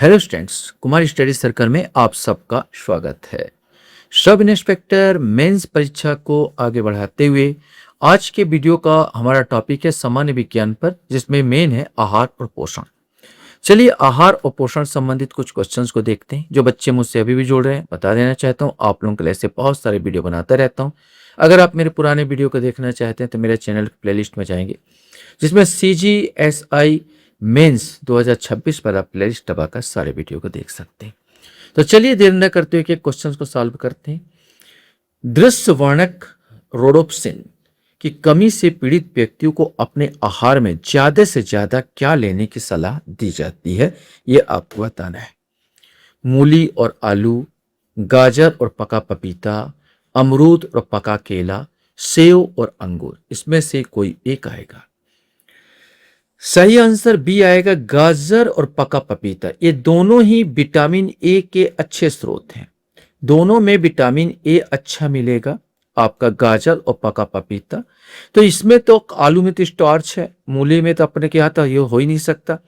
Hello students, Kumar study circle में आप सबका स्वागत है। सब इंस्पेक्टर मेंस परीक्षा को आगे बढ़ाते हुए आज के वीडियो का हमारा टॉपिक है सामान्य विज्ञान पर, जिसमें मेन है आहार और पोषण। चलिए आहार और पोषण संबंधित कुछ क्वेश्चंस को देखते हैं जो बच्चे मुझसे अभी भी जोड़ रहे हैं। बता देना चाहता हूँ, आप लोगों के लिए ऐसे बहुत सारे वीडियो बनाता रहता हूँ। अगर आप मेरे पुराने वीडियो को देखना चाहते हैं तो मेरे चैनल प्लेलिस्ट में जाएंगे, जिसमें CGSI मेंस 2026 पर आप प्लेलिस्ट दबाकर सारे वीडियो को देख सकते हैं। तो चलिए देर न करते हुए क्वेश्चंस को सॉल्व करते हैं। दृश्य वर्णक रोडोप्सिन की कमी से पीड़ित व्यक्तियों को अपने आहार में ज्यादा से ज्यादा क्या लेने की सलाह दी जाती है, ये आपको बताना है। मूली और आलू, गाजर और पका पपीता, अमरूद और पका केला, सेव और अंगूर, इसमें से कोई एक आएगा। सही आंसर बी आएगा, गाजर और पका पपीता। ये दोनों ही विटामिन ए के अच्छे स्रोत हैं। दोनों में विटामिन ए अच्छा मिलेगा, आपका गाजर और पका पपीता। तो इसमें तो आलू में तो स्टार्च है, मूली में तो अपने के यहाँ तो ये हो ही नहीं सकता।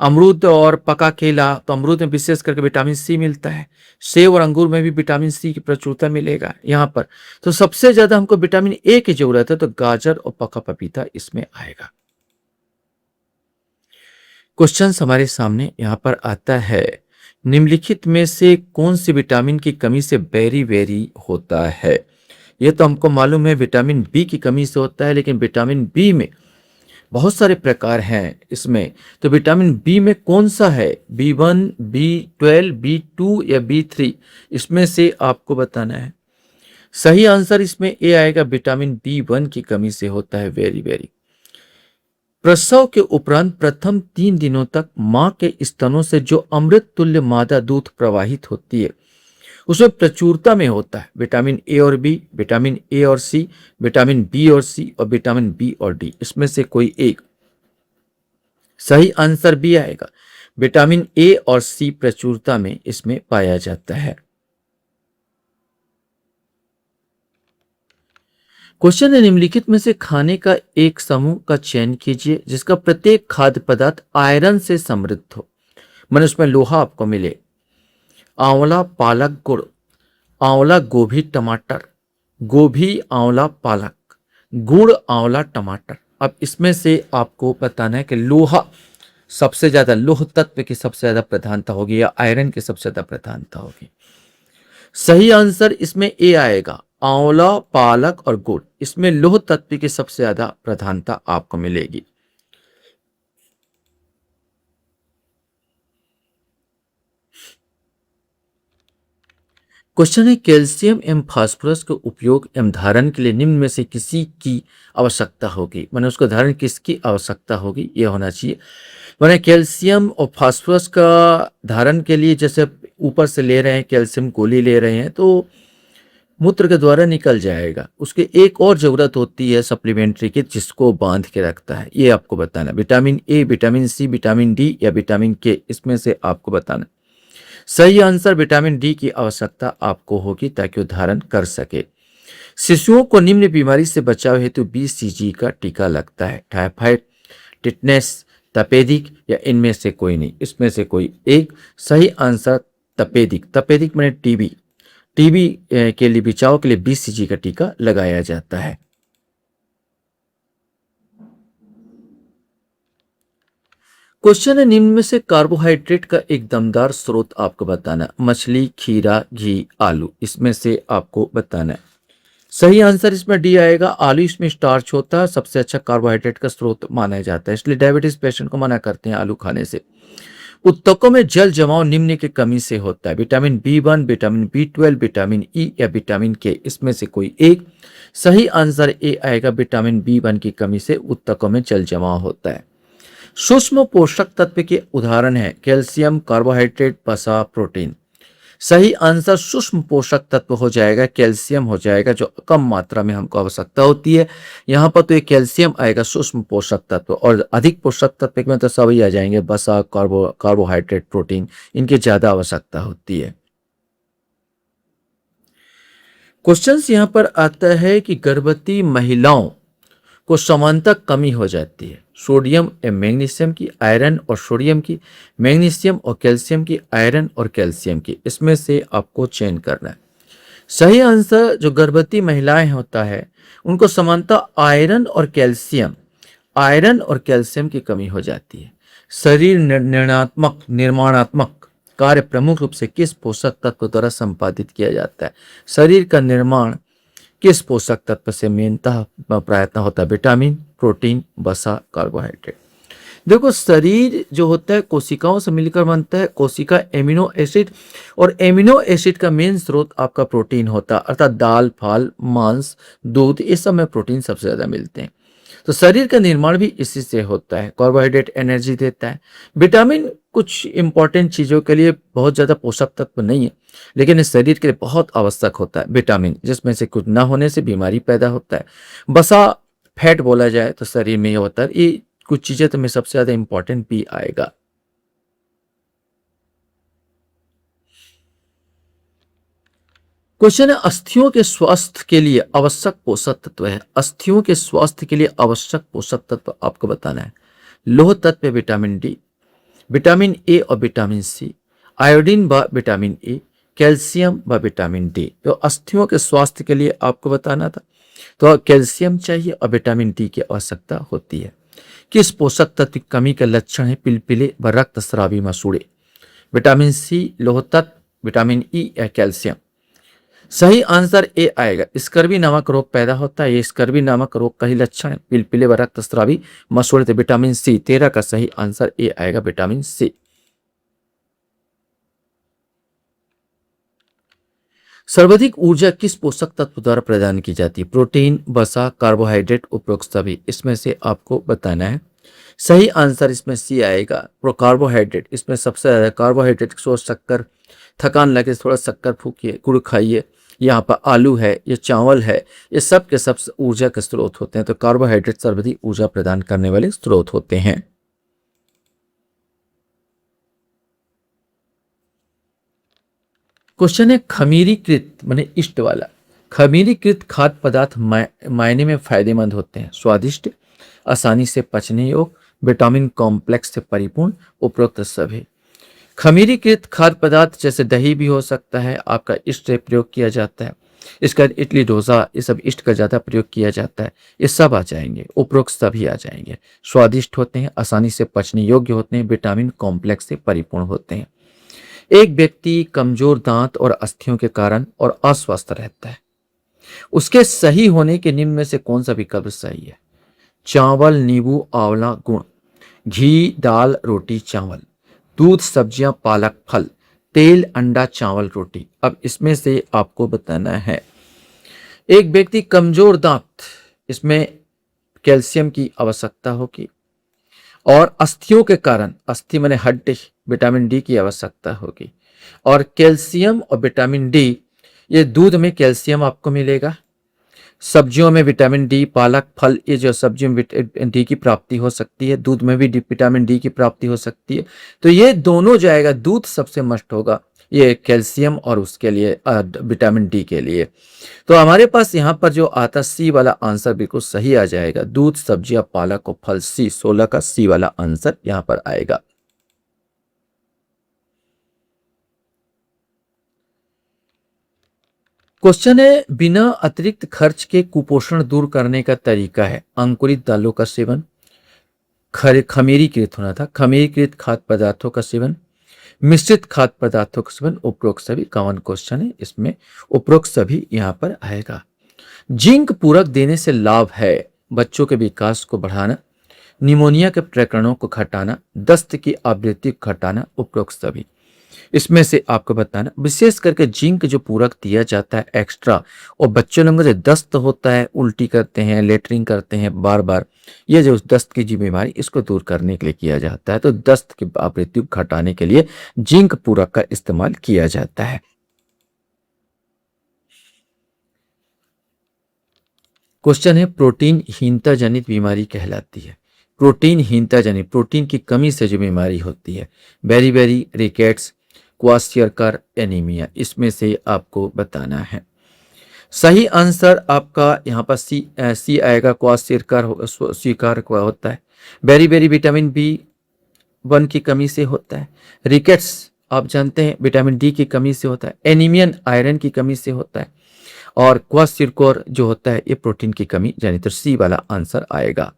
अमरूद और पका केला, तो अमरूद में विशेष करके विटामिन सी मिलता है। सेब और अंगूर में भी विटामिन सी की प्रचुरता मिलेगा यहाँ पर। तो सबसे ज्यादा हमको विटामिन ए की जरूरत है, तो गाजर और पका पपीता इसमें आएगा। क्वेश्चन हमारे सामने यहाँ पर आता है, निम्नलिखित में से कौन सी विटामिन की कमी से बेरी होता है। ये तो हमको मालूम है विटामिन बी की कमी से होता है, लेकिन विटामिन बी में बहुत सारे प्रकार हैं इसमें। तो विटामिन बी में कौन सा है, B1, B12, B2 या B3, इसमें से आपको बताना है। सही आंसर इसमें ए आएगा, विटामिन B1 की कमी से होता है। वेरी। प्रसव के उपरांत प्रथम 3 दिनों तक मां के स्तनों से जो अमृत तुल्य मादा दूध प्रवाहित होती है, उसमें प्रचुरता में होता है विटामिन ए और बी, विटामिन ए और सी, विटामिन बी और सी और विटामिन बी और डी, इसमें से कोई एक। सही आंसर बी आएगा, विटामिन ए और सी प्रचुरता में इसमें पाया जाता है। क्वेश्चन है, निम्नलिखित में से खाने का एक समूह का चयन कीजिए जिसका प्रत्येक खाद्य पदार्थ आयरन से समृद्ध हो, मैंने उसमें लोहा आपको मिले। आंवला, पालक, गुड़, आंवला, गोभी, टमाटर, गोभी, आंवला, पालक, गुड़, आंवला, टमाटर। अब इसमें से आपको बताना है कि लोहा सबसे ज्यादा, लोह तत्व की सबसे ज्यादा प्रधानता होगी या आयरन की सबसे ज्यादा प्रधानता होगी। सही आंसर इसमें ए आएगा, आंवला, पालक और गुड़, इसमें लोह तत्व की सबसे ज्यादा प्रधानता आपको मिलेगी। क्वेश्चन है, कैल्शियम एवं फास्फोरस के उपयोग एवं धारण के लिए निम्न में से किसी की आवश्यकता होगी, माने उसको धारण किसकी आवश्यकता होगी, यह होना चाहिए। माने कैल्शियम और फास्फोरस का धारण के लिए, जैसे ऊपर से ले रहे हैं कैल्शियम गोली ले रहे हैं तो मूत्र के द्वारा निकल जाएगा, उसकी एक और जरूरत होती है सप्लीमेंट्री की, जिसको बांध के रखता है। ये आपको बताना, vitamin A, vitamin C, vitamin D या विटामिन के, इसमें से आपको बताना। सही आंसर विटामिन डी की आवश्यकता आपको होगी ताकि वो धारण कर सके। शिशुओं को निम्न बीमारी से बचाव हेतु BCG का टीका लगता है, टाइफाइड, टिटनेस, तपेदिक या इनमें से कोई नहीं, इसमें से कोई एक। सही आंसर तपेदिक मैंने टीबी के लिए बचाव के लिए BCG का टीका लगाया जाता है। क्वेश्चन है, निम्न में से कार्बोहाइड्रेट का एक दमदार स्रोत आपको बताना, मछली, खीरा, घी, आलू, इसमें से आपको बताना है। सही आंसर इसमें डी आएगा, आलू, इसमें स्टार्च होता है, सबसे अच्छा कार्बोहाइड्रेट का स्रोत माना जाता है, इसलिए डायबिटीज पेशेंट को मना करते हैं आलू खाने से। उत्तकों में जल जमाव निम्न की कमी से होता है, vitamin B1, vitamin B12, vitamin E या विटामिन के, इसमें से कोई एक। सही आंसर ए आएगा, विटामिन B1 की कमी से उत्तकों में जल जमाव होता है। सूक्ष्म पोषक तत्व के उदाहरण है कैल्शियम, कार्बोहाइड्रेट, वसा, प्रोटीन। सही आंसर सूक्ष्म पोषक तत्व हो जाएगा, कैल्शियम हो जाएगा, जो कम मात्रा में हमको आवश्यकता होती है यहाँ पर, तो ये कैल्शियम आएगा सूक्ष्म पोषक तत्व। और अधिक पोषक तत्व में तो सभी आ जाएंगे, वसा, कार्बोहाइड्रेट, प्रोटीन, इनकी ज्यादा आवश्यकता होती है। क्वेश्चन यहाँ पर आता है कि गर्भवती महिलाओं को समानता कमी हो जाती है। सोडियम या मैग्नीशियम की, आयरन और सोडियम की, मैग्नीशियम और कैल्शियम की, आयरन और कैल्शियम की, इसमें से आपको चयन करना है। सही आंसर जो गर्भवती महिलाएं होता है उनको समानता आयरन और कैल्शियम की कमी हो जाती है। शरीर निर्माणात्मक कार्य प्रमुख रूप से किस पोषक तत्व द्वारा संपादित किया जाता है? शरीर का निर्माण किस पोषक तत्व से मेनतः प्रयत्न होता है? विटामिन, प्रोटीन, वसा, कार्बोहाइड्रेट। देखो, शरीर जो होता है कोशिकाओं से मिलकर बनता है। कोशिका एमिनो एसिड, और एमिनो एसिड का मेन स्रोत आपका प्रोटीन होता है, अर्थात दाल, फल, मांस, दूध, इस सब में प्रोटीन सबसे ज्यादा मिलते हैं। तो शरीर का निर्माण भी इसी से होता है। कार्बोहाइड्रेट एनर्जी देता है। विटामिन कुछ इंपॉर्टेंट चीजों के लिए बहुत ज्यादा पोषक तत्व नहीं है, लेकिन इस शरीर के लिए बहुत आवश्यक होता है विटामिन, जिसमें से कुछ ना होने से बीमारी पैदा होता है। वसा, फैट बोला जाए तो शरीर में ये होता है। ये कुछ चीजें तो में सबसे ज्यादा इंपॉर्टेंट भी आएगा। क्वेश्चन है, अस्थियों के स्वास्थ्य के लिए आवश्यक पोषक तत्व है। अस्थियों के स्वास्थ्य के लिए आवश्यक पोषक तत्व आपको बताना है। लौह तत्व विटामिन डी, विटामिन ए और विटामिन सी, आयोडीन व विटामिन ए, कैल्शियम व विटामिन डी। तो अस्थियों के स्वास्थ्य के लिए आपको बताना था, तो कैल्शियम चाहिए और विटामिन डी की आवश्यकता होती है। किस पोषक तत्व की कमी के लक्षण है पिलपिले व रक्तस्रावी मसूड़े? विटामिन सी, लौह तत्व, विटामिन ई या कैल्शियम? सही आंसर ए आएगा। स्कर्वी नामक रोग पैदा होता है। ये स्कर्वी नामक रोग का ही लक्षण है, पिलपिले व रक्तस्रावी मसूड़े। तो विटामिन सी, 13 का सही आंसर ए आएगा, विटामिन सी। सर्वाधिक ऊर्जा किस पोषक तत्व द्वारा प्रदान की जाती है? प्रोटीन, वसा, कार्बोहाइड्रेट, उपरोक्त सभी, इसमें से आपको बताना है। सही आंसर इसमें सी आएगा, कार्बोहाइड्रेट। इसमें सबसे ज्यादा कार्बोहाइड्रेट, सोच शक्कर, थकान लगे थोड़ा शक्कर फूकिए, गुड़ खाइए, यहाँ पर आलू है, ये चावल है, ये सब के सब ऊर्जा के स्रोत होते हैं। तो कार्बोहाइड्रेट सर्वाधिक ऊर्जा प्रदान करने वाले स्रोत होते हैं। क्वेश्चन है, खमीरीकृत माने ईस्ट वाला, खमीरीकृत खाद्य पदार्थ मायने में फायदेमंद होते हैं। स्वादिष्ट, आसानी से पचने योग्य, विटामिन कॉम्प्लेक्स से परिपूर्ण, उपरोक्त सभी। खमीरीकृत खाद्य पदार्थ जैसे दही भी हो सकता है, आपका ईस्ट से प्रयोग किया जाता है। इसका इडली, डोसा, ये सब ईस्ट का ज्यादा प्रयोग किया जाता है। ये सब आ जाएंगे, उपरोक्त सभी आ जाएंगे। स्वादिष्ट होते हैं, आसानी से पचने योग्य होते हैं, विटामिन कॉम्प्लेक्स से परिपूर्ण होते हैं। एक व्यक्ति कमजोर दांत और अस्थियों के कारण और अस्वस्थ रहता है, उसके सही होने के निम्न में से कौन सा विकल्प सही है? चावल, नींबू, आंवला, गुड़, घी, दाल, रोटी, चावल, दूध, सब्जियां, पालक, फल, तेल, अंडा, चावल, रोटी। अब इसमें से आपको बताना है। एक व्यक्ति कमजोर दांत, इसमें कैल्शियम की आवश्यकता होगी, और अस्थियों के कारण, अस्थि माने हड्डी, विटामिन डी की आवश्यकता होगी। और कैल्शियम और विटामिन डी, ये दूध में कैल्शियम आपको मिलेगा, सब्जियों में विटामिन डी, पालक, फल, ये जो सब्जियों में डी की प्राप्ति हो सकती है, दूध में भी विटामिन डी की प्राप्ति हो सकती है। तो ये दोनों जाएगा, दूध सबसे मस्ट होगा, ये कैल्शियम और उसके लिए विटामिन डी के लिए। तो हमारे पास यहाँ पर जो आता सी वाला आंसर बिल्कुल सही आ जाएगा, दूध, सब्जियां, पालक और फल, सी, 16 का सी वाला आंसर यहाँ पर आएगा। क्वेश्चन है, बिना अतिरिक्त खर्च के कुपोषण दूर करने का तरीका है। अंकुरित दालों का सेवन, खमीरीकृत होना था, खमीरीकृत खाद्य पदार्थों का सेवन, मिश्रित खाद्य पदार्थों का सेवन, उपरोक्त सभी। कॉमन क्वेश्चन है, इसमें उपरोक्त सभी यहाँ पर आएगा। जिंक पूरक देने से लाभ है, बच्चों के विकास को बढ़ाना, निमोनिया के प्रकरणों को घटाना, दस्त की आवृत्ति को घटाना, उपरोक्त सभी। इसमें से आपको बताना, विशेष करके जिंक जो पूरक दिया जाता है एक्स्ट्रा, और बच्चों लोगों को जो दस्त होता है, उल्टी करते हैं, लेटरिंग करते हैं बार बार, ये जो दस्त की जो बीमारी, इसको दूर करने के लिए किया जाता है। तो दस्त की आवृत्ति को घटाने के लिए जिंक पूरक का इस्तेमाल किया जाता है। क्वेश्चन है, प्रोटीन हीनता जनित बीमारी कहलाती है। प्रोटीन हीनता जनित, प्रोटीन की कमी से जो बीमारी होती है, बेरी रिकेट्स, क्वाशियरकर, एनीमिया, इसमें से आपको बताना है। सही आंसर आपका यहाँ पर सी आएगा, स्वीकार होता है। बेरी बेरी विटामिन B1 की कमी से होता है। रिकेट्स आप जानते हैं विटामिन डी की कमी से होता है। एनीमियन आयरन की कमी से होता है। और क्वासिरकोर जो होता है ये प्रोटीन की कमी, यानी तो सी वाला आंसर आएगा।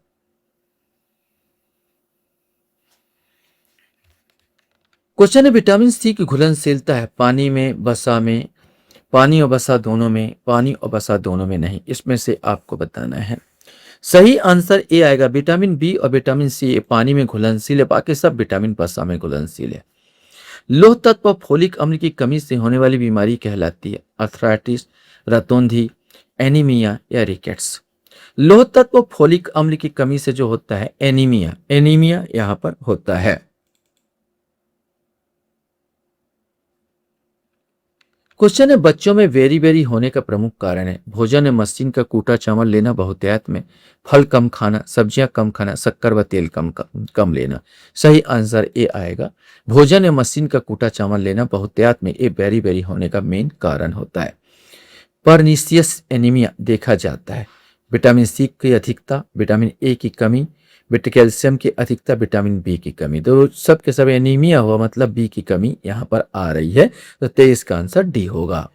क्वेश्चन है विटामिन सी की घुलनशीलता है पानी में, बसा में, पानी और बसा दोनों में, पानी और बसा दोनों में नहीं, इसमें से आपको बताना है। सही आंसर ए आएगा। विटामिन बी और विटामिन सी ये पानी में घुलनशील है, बाकी सब विटामिन बसा में घुलनशील है। लौह तत्व और फोलिक अम्ल की कमी से होने वाली बीमारी कहलाती है अर्थराइटिस, रतौंधी, एनीमिया या रिकेट्स। लौह तत्व और फोलिक अम्ल की कमी से जो होता है एनीमिया, एनीमिया यहां पर होता है। क्वेश्चन है बच्चों में वेरी वेरी होने का प्रमुख कारण है भोजन में मशीन का कूटा चावल लेना बहुतायत में, फल कम खाना, सब्जियां कम खाना, शक्कर व तेल कम लेना। सही आंसर ए आएगा। भोजन में मशीन का कूटा चावल लेना बहुतायत में ये वेरी वेरी होने का मेन कारण होता है। परनीसियस एनीमिया देखा जाता है विटामिन सी की अधिकता, विटामिन ए की कमी, कैल्शियम की अधिकता, विटामिन बी की कमी। तो सब के सब एनीमिया हुआ, मतलब बी की कमी यहां पर आ रही है। तो 23 का आंसर डी होगा।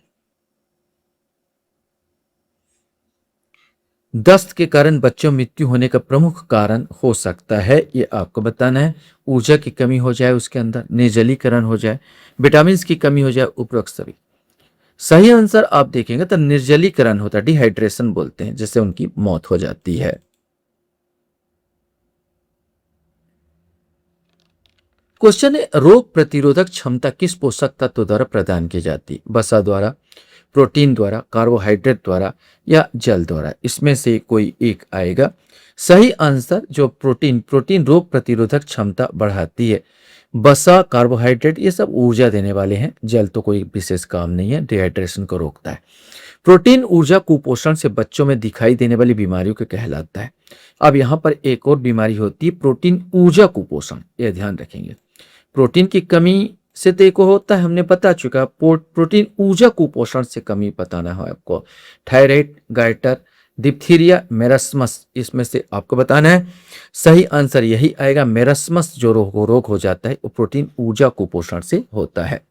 दस्त के कारण बच्चों में मृत्यु होने का प्रमुख कारण हो सकता है, ये आपको बताना है। ऊर्जा की कमी हो जाए, उसके अंदर निर्जलीकरण हो जाए, विटामिन की कमी हो जाए, उपरोक्त सभी। सही आंसर आप देखेंगे तो निर्जलीकरण होता है, डिहाइड्रेशन बोलते हैं, जिससे उनकी मौत हो जाती है। क्वेश्चन है रोग प्रतिरोधक क्षमता किस पोषक तत्व द्वारा प्रदान की जाती है? वसा द्वारा, प्रोटीन द्वारा, कार्बोहाइड्रेट द्वारा या जल द्वारा, इसमें से कोई एक आएगा। सही आंसर जो प्रोटीन रोग प्रतिरोधक क्षमता बढ़ाती है। वसा, कार्बोहाइड्रेट ये सब ऊर्जा देने वाले हैं, जल तो कोई विशेष काम नहीं है, डिहाइड्रेशन को रोकता है। प्रोटीन ऊर्जा कुपोषण से बच्चों में दिखाई देने वाली बीमारियों को कहलाता है। अब यहां पर एक और बीमारी होती है प्रोटीन ऊर्जा कुपोषण, यह ध्यान रखेंगे। प्रोटीन की कमी से तो एक होता है, हमने बता चुका। प्रोटीन ऊर्जा कुपोषण से कमी बताना है आपको। थायराइड, गाइटर, डिप्थीरिया, मेरस्मस, इसमें से आपको बताना है। सही आंसर यही आएगा। मेरस्मस जो रोग हो जाता है वो प्रोटीन ऊर्जा कुपोषण से होता है।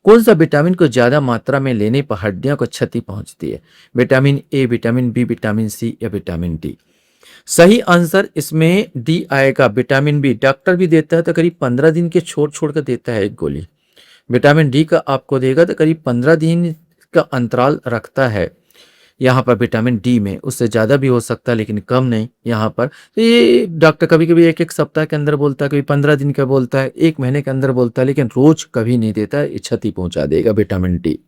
कौन सा विटामिन को ज्यादा मात्रा में लेने पर हड्डियों को क्षति पहुंचती है? Vitamin A, vitamin B, vitamin C या विटामिन डी? सही आंसर इसमें डी आएगा। विटामिन बी डॉक्टर भी देता है तो करीब 15 दिन के छोड़ छोड़ कर देता है एक गोली। विटामिन डी का आपको देगा तो करीब 15 दिन का अंतराल रखता है यहाँ पर विटामिन डी में। उससे ज़्यादा भी हो सकता है लेकिन कम नहीं यहाँ पर। तो ये डॉक्टर कभी कभी एक सप्ताह के अंदर बोलता है, कभी 15 दिन का बोलता है, 1 महीने के अंदर बोलता है, लेकिन रोज कभी नहीं देता है। क्षति पहुंचा देगा विटामिन डी।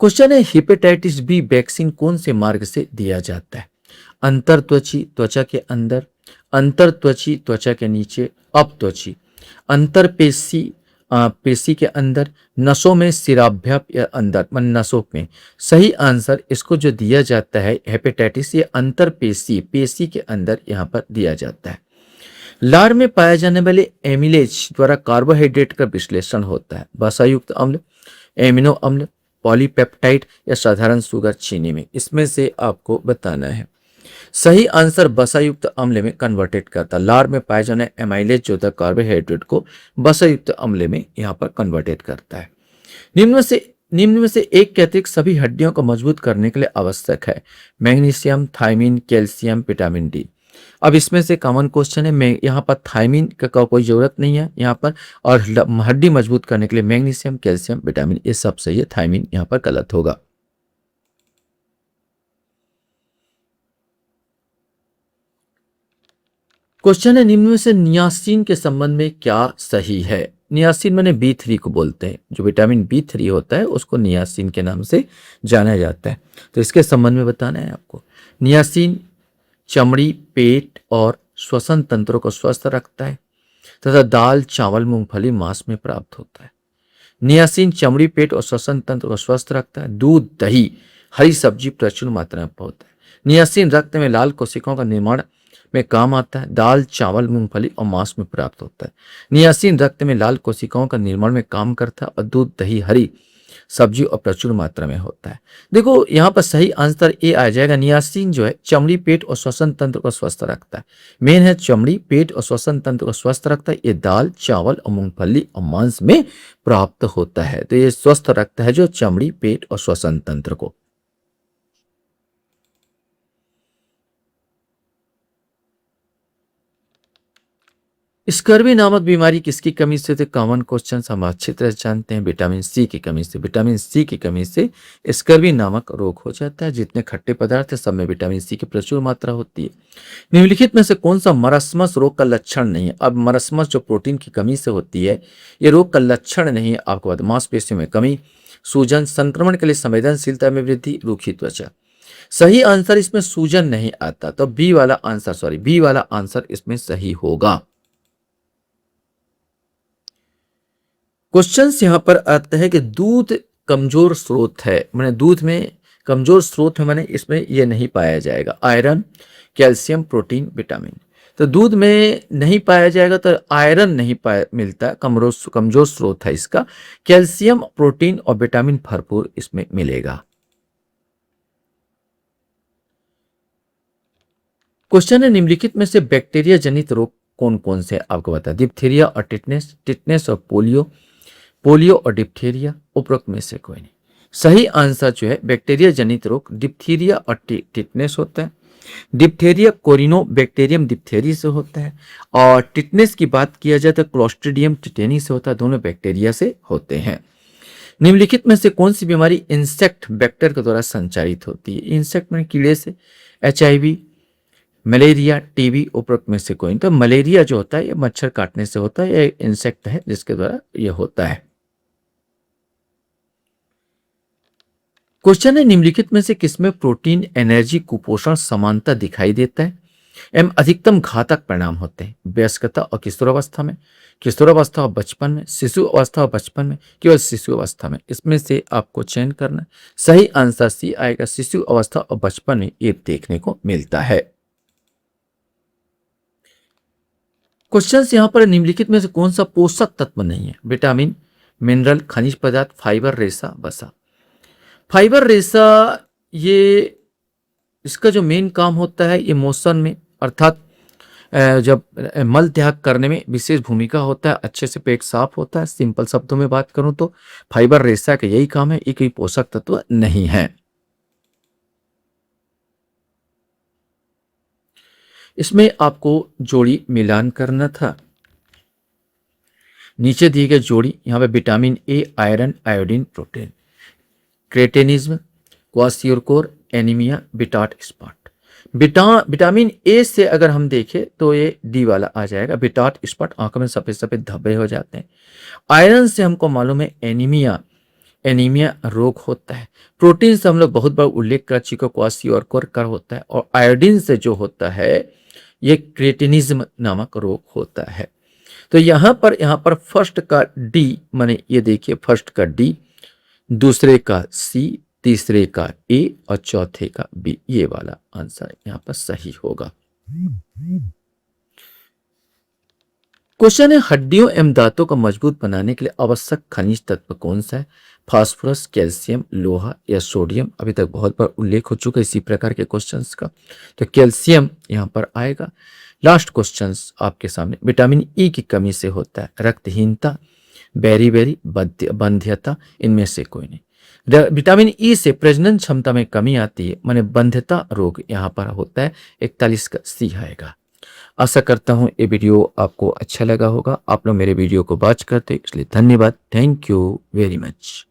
क्वेश्चन है हेपेटाइटिस बी वैक्सीन कौन से मार्ग से दिया जाता है? अंतरत्वची त्वचा के अंदर, अंतरत्वची त्वचा के नीचे, अपत्वची, अंतरपेशी पेशी के अंदर, नसों में, सिराभ्य या अंदर मन नसों में। सही आंसर इसको जो दिया जाता है हेपेटाइटिस, ये अंतरपेशी पेशी के अंदर यहाँ पर दिया जाता है। लार में पाए जाने वाले एमिलेज द्वारा कार्बोहाइड्रेट का विश्लेषण होता है। वसायुक्त अम्ल, एमिनो अम्ल, पॉलीपेप्टाइड या साधारण शुगर चीनी में, इसमें से आपको बताना है। सही आंसर वसायुक्त अम्ल में कन्वर्टेड करता है। लार में पाए जाने एमाइलेज जो होता है कार्बोहाइड्रेट को वसायुक्त अम्ल में यहाँ पर कन्वर्टेड करता है। निम्न में से एक के अतिरिक्त सभी हड्डियों को मजबूत करने के लिए आवश्यक है। Magnesium, thiamine, calcium, vitamin D. अब इसमें से कॉमन क्वेश्चन है, मैं यहाँ पर थायमीन का कोई जरूरत नहीं है यहाँ पर, और हड्डी मजबूत करने के लिए मैग्नीशियम, कैल्शियम, विटामिन ये सब सही है। थायमीन यहाँ पर गलत होगा। क्वेश्चन है निम्न में से नियासिन के संबंध में क्या सही है? नियासिन मैंने B3 को बोलते हैं, जो विटामिन B3 होता है उसको नियासिन के नाम से जाना जाता है। तो इसके संबंध में बताना है आपको। नियासिन चमड़ी, पेट और श्वसन तंत्रों को स्वस्थ रखता है तथा दाल, चावल, मूंगफली, मांस में प्राप्त होता है। नियासिन चमड़ी, पेट और श्वसन तंत्र को स्वस्थ रखता है। दूध, दही, हरी सब्जी प्रचुर मात्रा में होता है। नियासिन रक्त में लाल कोशिकाओं का निर्माण में काम आता है। दाल, चावल, मूंगफली और मांस में प्राप्त होता है। नियासिन रक्त में लाल कोशिकाओं का निर्माण में काम करता है और दूध, दही, हरी सब्जी और प्रचुर मात्रा में होता है। देखो यहाँ पर सही आंसर ए आ जाएगा। नियासिन जो है चमड़ी, पेट और श्वसन तंत्र को स्वस्थ रखता है। मेन है चमड़ी, पेट और श्वसन तंत्र को स्वस्थ रखता है। ये दाल, चावल और मूंगफली और मांस में प्राप्त होता है। तो ये स्वस्थ रखता है जो चमड़ी, पेट और श्वसन तंत्र को। स्कर्वी नामक बीमारी किसकी कमी से होती है? कॉमन क्वेश्चन हम अच्छी तरह जानते हैं। विटामिन सी की कमी से। विटामिन सी की कमी से स्कर्वी नामक रोग हो जाता है। जितने खट्टे पदार्थ है सब में विटामिन सी की प्रचुर मात्रा होती है। निम्नलिखित में से कौन सा मरस्मस रोग का लक्षण नहीं है? अब मरस्मस जो प्रोटीन की कमी से होती है, ये रोग का लक्षण नहीं है। आपको बता, मांसपेशियों में कमी, सूजन, संक्रमण के लिए संवेदनशीलता में वृद्धि, रूखी त्वचा। सही आंसर इसमें सूजन नहीं आता, तो बी वाला आंसर इसमें सही होगा। क्वेश्चन यहाँ पर आता है कि दूध कमजोर स्रोत है, मैंने दूध में कमजोर स्रोत है, मैंने इसमें ये नहीं पाया जाएगा। Iron, calcium, protein, vitamin. तो दूध में नहीं पाया जाएगा, तो आयरन नहीं पाया मिलता, कमजोर स्रोत है इसका। कैल्शियम, प्रोटीन और विटामिन भरपूर इसमें मिलेगा। क्वेश्चन है निम्नलिखित में से बैक्टीरिया जनित रोग कौन कौन से आपको बता? डिप्थीरिया और टिटनेस, टिटनेस और पोलियो, पोलियो और डिप्थीरिया, उपरोक्त में से कोई नहीं। सही आंसर जो है बैक्टीरिया जनित रोग डिप्थीरिया और टिटनेस होता है। डिप्थीरिया कोरिनो बैक्टीरियम डिप्थेरी से होता है, और टिटनेस की बात किया जाए तो क्लोस्ट्रिडियम टिटेनी से होता है। दोनों बैक्टीरिया से होते हैं। निम्नलिखित में से कौन सी बीमारी इंसेक्ट वेक्टर के द्वारा संचारित होती है? इंसेक्ट में कीड़े से। HIV, मलेरिया, टीबी, उपरोक्त में से कोई नहीं। तो मलेरिया जो होता है ये मच्छर काटने से होता है, ये इंसेक्ट है जिसके द्वारा ये होता है। क्वेश्चन है निम्नलिखित में से किसमें प्रोटीन, एनर्जी, कुपोषण समानता दिखाई देता है एवं अधिकतम घातक परिणाम होते हैं? वयस्कता और किशोरावस्था में, किशोरावस्था और बचपन में, शिशु अवस्था और बचपन में, केवल शिशु अवस्था में। इसमें से आपको चयन करना। सही आंसर सी आएगा। शिशु अवस्था और बचपन में ये देखने को मिलता है। क्वेश्चन यहाँ पर निम्नलिखित में से कौन सा पोषक तत्व नहीं है? विटामिन, मिनरल, खनिज पदार्थ, फाइबर, रेशा, वसा। फाइबर, रेशा, ये इसका जो मेन काम होता है ये मोशन में, अर्थात जब मल त्याग करने में विशेष भूमिका होता है। अच्छे से पेट साफ होता है। सिंपल शब्दों में बात करूं तो फाइबर, रेशा का यही काम है। ये कोई पोषक तत्व नहीं है। इसमें आपको जोड़ी मिलान करना था। नीचे दी गई जोड़ी, यहाँ पे vitamin A, iron, iodine, protein, cretinism, kwashiorkor, anaemia, Bitot spot. Vitamin A से अगर हम देखें तो ये डी वाला आ जाएगा। बिटाट स्पॉट, आंखों में सफेद सफेद धब्बे हो जाते हैं। आयरन से हमको मालूम है एनीमिया, एनीमिया रोग होता है। प्रोटीन से हम लोग बहुत बार उल्लेख कर चुके, क्वासियोरकोर कर होता है। और आयोडीन से जो होता है ये क्रेटिनिज्म नामक रोग होता है। तो यहाँ पर फर्स्ट का डी, माने ये देखिए फर्स्ट का डी, दूसरे का सी, तीसरे का ए और चौथे का बी, ये वाला आंसर यहाँ पर सही होगा। क्वेश्चन है हड्डियों एवं दांतों को मजबूत बनाने के लिए आवश्यक खनिज तत्व कौन सा है? फास्फोरस, कैल्शियम, लोहा या सोडियम। अभी तक बहुत बार उल्लेख हो चुका है इसी प्रकार के क्वेश्चंस का, तो कैल्शियम यहाँ पर आएगा। लास्ट क्वेश्चंस आपके सामने, विटामिन ई की कमी से होता है रक्तहीनता, बेरी बंध्यता, इनमें से कोई नहीं। विटामिन ई से प्रजनन क्षमता में कमी आती है, माने बंध्यता रोग यहाँ पर होता है। 41 का सी आएगा। आशा करता हूँ ये वीडियो आपको अच्छा लगा होगा। आप लोग मेरे वीडियो को वॉच करते इसलिए धन्यवाद। Thank you very much.